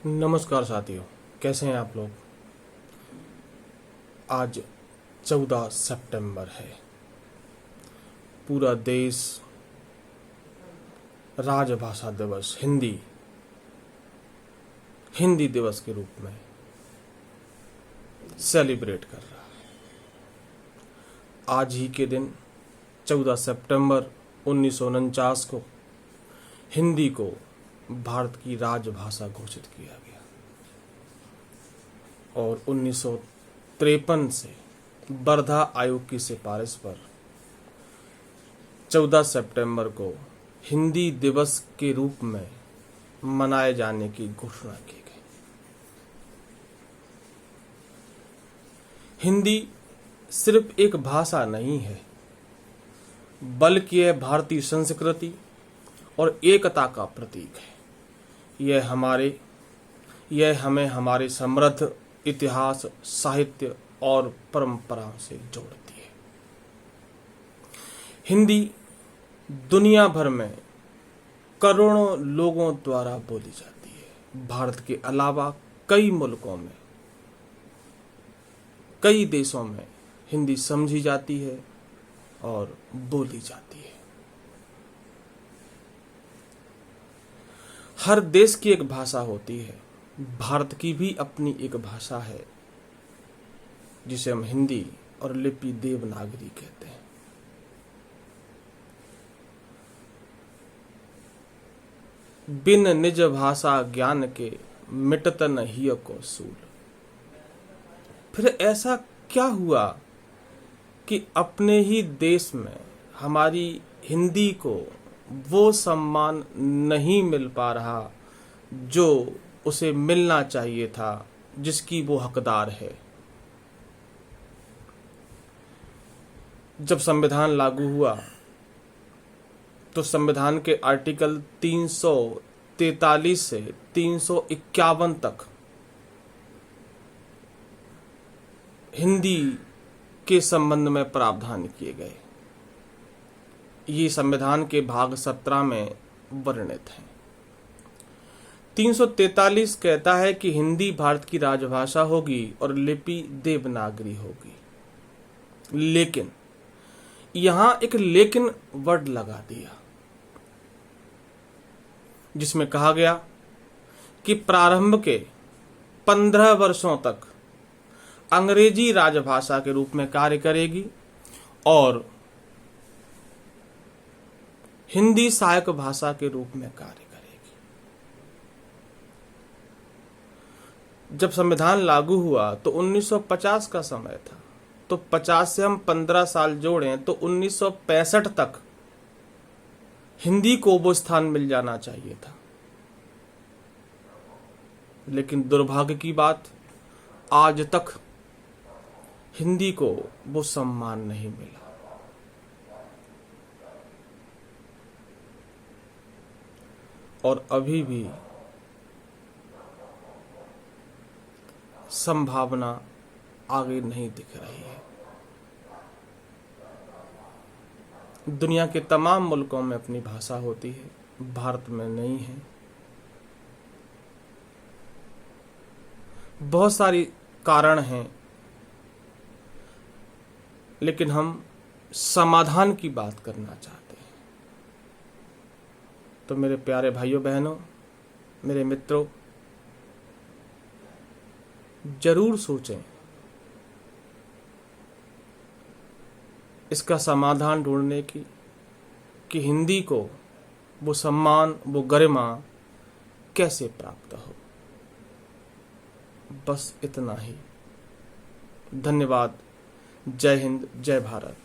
नमस्कार साथियों, कैसे हैं आप लोग। आज 14 सितंबर है। पूरा देश राजभाषा दिवस हिंदी दिवस के रूप में सेलिब्रेट कर रहा है। आज ही के दिन 14 सितंबर 1949 को हिंदी को भारत की राजभाषा घोषित किया गया और 1953 से वर्धा आयोग की सिफारिश पर 14 सितंबर को हिंदी दिवस के रूप में मनाए जाने की घोषणा की गई। हिंदी सिर्फ एक भाषा नहीं है, बल्कि यह भारतीय संस्कृति और एकता का प्रतीक है। यह हमें हमारे समृद्ध इतिहास, साहित्य और परंपराओं से जोड़ती है। हिंदी दुनिया भर में करोड़ों लोगों द्वारा बोली जाती है। भारत के अलावा कई मुल्कों में, कई देशों में हिंदी समझी जाती है और बोली जाती है। हर देश की एक भाषा होती है। भारत की भी अपनी एक भाषा है जिसे हम हिंदी और लिपि देवनागरी कहते हैं। बिन निज भाषा ज्ञान के मिटत न हिय को सूल। फिर ऐसा क्या हुआ कि अपने ही देश में हमारी हिंदी को वो सम्मान नहीं मिल पा रहा जो उसे मिलना चाहिए था, जिसकी वो हकदार है। जब संविधान लागू हुआ तो संविधान के आर्टिकल 343 से 351 तक हिंदी के संबंध में प्रावधान किए गए। ये संविधान के भाग 17 में वर्णित है। 343 कहता है कि हिंदी भारत की राजभाषा होगी और लिपि देवनागरी होगी। लेकिन यहां एक लेकिन वर्ड लगा दिया, जिसमें कहा गया कि प्रारंभ के 15 वर्षों तक अंग्रेजी राजभाषा के रूप में कार्य करेगी और हिंदी सहायक भाषा के रूप में कार्य करेगी। जब संविधान लागू हुआ तो 1950 का समय था, तो 50 से हम 15 साल जोड़ें तो 1965 तक हिंदी को वो स्थान मिल जाना चाहिए था। लेकिन दुर्भाग्य की बात, आज तक हिंदी को वो सम्मान नहीं मिला। और अभी भी संभावना आगे नहीं दिख रही है। दुनिया के तमाम मुल्कों में अपनी भाषा होती है, भारत में नहीं है। बहुत सारी कारण हैं, लेकिन हम समाधान की बात करना चाहते हैं। तो मेरे प्यारे भाइयों बहनों, मेरे मित्रों, जरूर सोचें, इसका समाधान ढूंढने की कि हिंदी को वो सम्मान, वो गरिमा कैसे प्राप्त हो। बस इतना ही। धन्यवाद। जय हिंद, जय भारत।